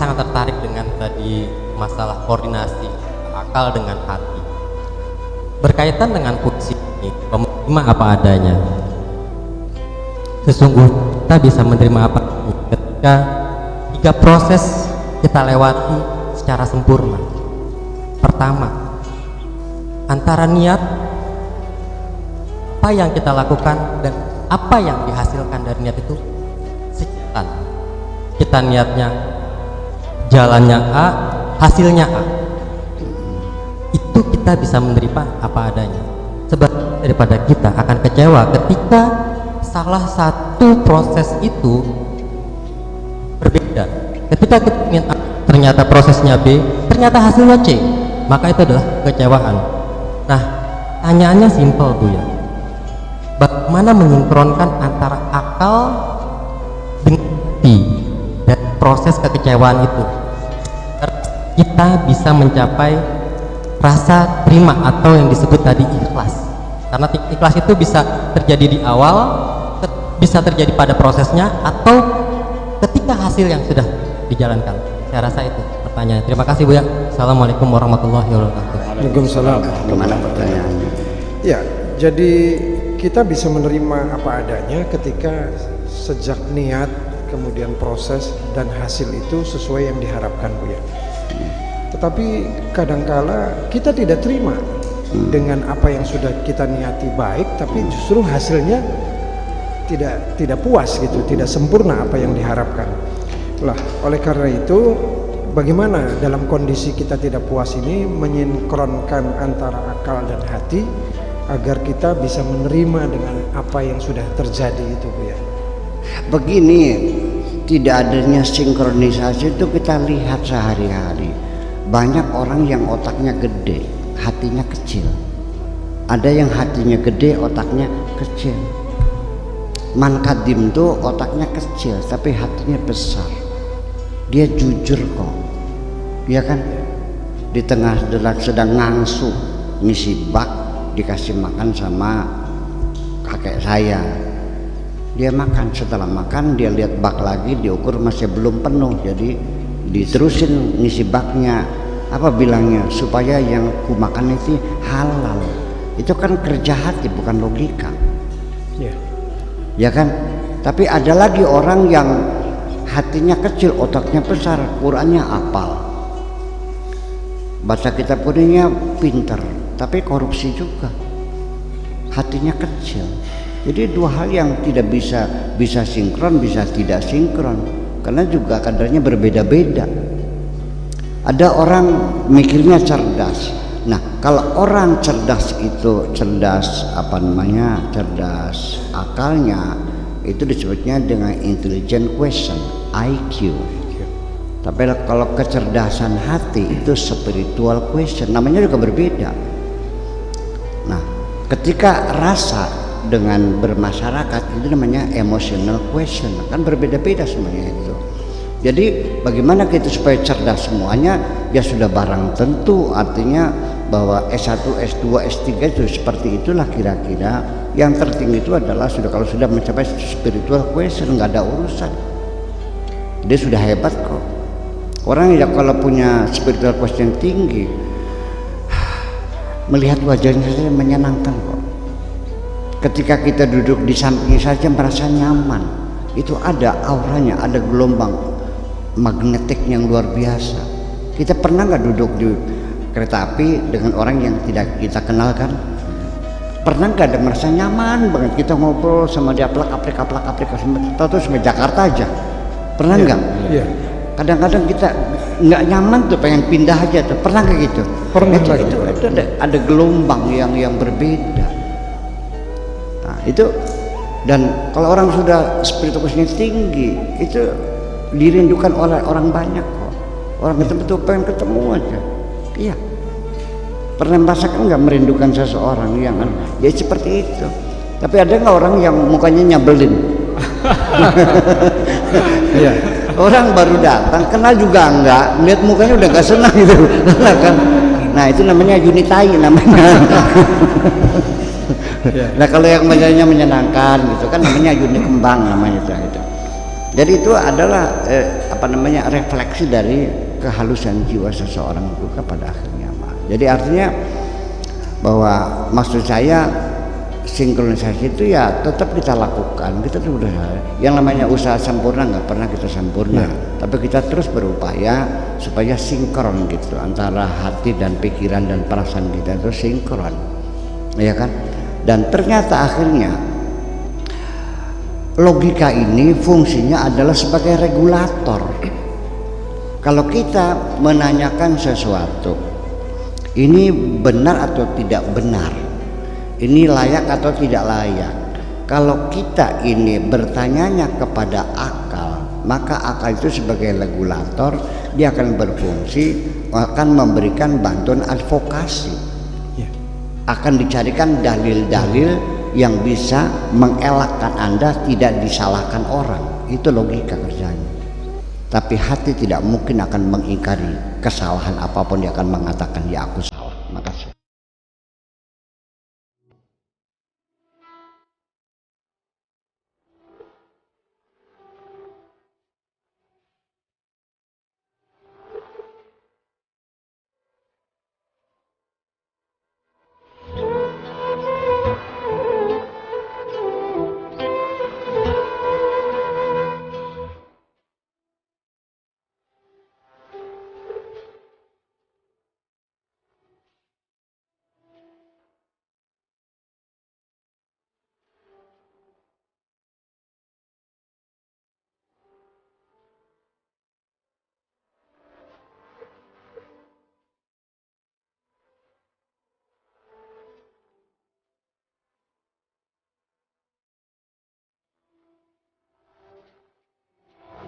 sangat tertarik dengan tadi masalah koordinasi akal dengan hati. Berkaitan dengan puisi ini, menerima apa adanya. Sesungguhnya kita bisa menerima apa ketika 3 proses kita lewati secara sempurna. Pertama, antara niat, apa yang kita lakukan dan apa yang dihasilkan dari niat itu sejalan. Kita niatnya jalannya A, hasilnya A, itu kita bisa menerima apa adanya. Sebab daripada kita akan kecewa ketika salah satu proses itu berbeda. Ketika kita ingin A, ternyata prosesnya B, ternyata hasilnya C, maka itu adalah kekecewaan. Nah, pertanyaannya simpel Bu ya, bagaimana mensinkronkan antara akal dengan hati dan proses kekecewaan itu kita bisa mencapai rasa terima atau yang disebut tadi ikhlas. Karena ikhlas itu bisa terjadi di awal, bisa terjadi pada prosesnya, atau ketika hasil yang sudah dijalankan. Saya rasa itu pertanyaannya. Terima kasih Bu ya. Assalamualaikum warahmatullahi wabarakatuh. Waalaikumsalam. Gimana pertanyaannya? Ya, jadi kita bisa menerima apa adanya ketika sejak niat, kemudian proses dan hasil itu sesuai yang diharapkan Bu ya. Tetapi kadangkala kita tidak terima dengan apa yang sudah kita niati baik, tapi justru hasilnya tidak puas gitu, tidak sempurna apa yang diharapkan. Lah, oleh karena itu bagaimana dalam kondisi kita tidak puas ini menyinkronkan antara akal dan hati agar kita bisa menerima dengan apa yang sudah terjadi itu Bu ya. Begini, tidak adanya sinkronisasi itu kita lihat sehari-hari. Banyak orang yang otaknya gede, hatinya kecil. Ada yang hatinya gede, otaknya kecil. Man Kadim tuh otaknya kecil tapi hatinya besar. Dia jujur kok, ya kan? Di tengah sedang ngangsu ngisi bak, dikasih makan sama kakek saya. Dia makan, setelah makan dia lihat bak lagi, diukur masih belum penuh, jadi diterusin ngisi baknya. Apa bilangnya? Supaya yang ku makan itu halal. Itu kan kerja hati, bukan logika. Ya kan? Tapi ada lagi orang yang hatinya kecil, otaknya besar, Qurannya apal, baca kitab kuningnya pinter, tapi korupsi juga, hatinya kecil. Jadi dua hal yang tidak bisa sinkron, bisa tidak sinkron, karena juga kadarnya berbeda-beda. Ada orang mikirnya cerdas. Nah, kalau orang cerdas itu cerdas akalnya, itu disebutnya dengan intelligent question, IQ. Tapi kalau kecerdasan hati itu spiritual question, namanya juga berbeda. Nah, ketika rasa dengan bermasyarakat itu namanya emotional question, kan berbeda-beda semuanya itu. Jadi bagaimana kita supaya cerdas semuanya? Ya sudah barang tentu, artinya bahwa S1, S2, S3 itu seperti itulah kira-kira. Yang tertinggi itu adalah kalau sudah mencapai spiritual question, nggak ada urusan. Dia sudah hebat kok. Orang yang kalau punya spiritual question tinggi, melihat wajahnya saja menyenangkan kok. Ketika kita duduk di sampingnya saja merasa nyaman. Itu ada auranya, ada gelombang magnetik yang luar biasa. Kita pernah nggak duduk di kereta api dengan orang yang tidak kita kenal kan? Pernah nggak ada merasa nyaman banget kita ngobrol sama dia, aplak-aplik terus sampai Jakarta aja? Pernah nggak? Iya. Kadang-kadang kita nggak nyaman tuh, pengen pindah aja tuh. Pernah kayak gitu? Pernah. Itu ada gelombang yang berbeda. Nah itu, dan kalau orang sudah spiritualitasnya tinggi, itu dirindukan oleh orang banyak kok. Orang betul-betul pengen ketemu aja. Iya. Pernah merasakan nggak merindukan seseorang yang ya seperti itu? Tapi ada nggak orang yang mukanya nyabelin? Iya. Orang baru datang, kenal juga enggak, lihat mukanya udah nggak senang gitu, kan? Nah itu namanya unitai namanya. Nah kalau yang menyenangkan gitu kan namanya uni kembang namanya itu. Jadi itu adalah refleksi dari kehalusan jiwa seseorang itu pada akhirnya. Jadi artinya bahwa maksud saya sinkronisasi itu ya tetap kita lakukan. Kita tuh udah, yang namanya usaha sempurna nggak pernah kita sempurna, tapi kita terus berupaya supaya sinkron gitu antara hati dan pikiran dan perasaan kita itu sinkron, ya kan? Dan ternyata akhirnya logika ini fungsinya adalah sebagai regulator. Kalau kita menanyakan sesuatu, ini benar atau tidak benar, ini layak atau tidak layak. Kalau kita ini bertanyanya kepada akal, maka akal itu sebagai regulator, dia akan berfungsi, akan memberikan bantuan advokasi, akan dicarikan dalil-dalil yang bisa mengelakkan Anda tidak disalahkan orang. Itu logika kerjanya. Tapi hati tidak mungkin akan mengingkari kesalahan apapun. Dia akan mengatakan, ya aku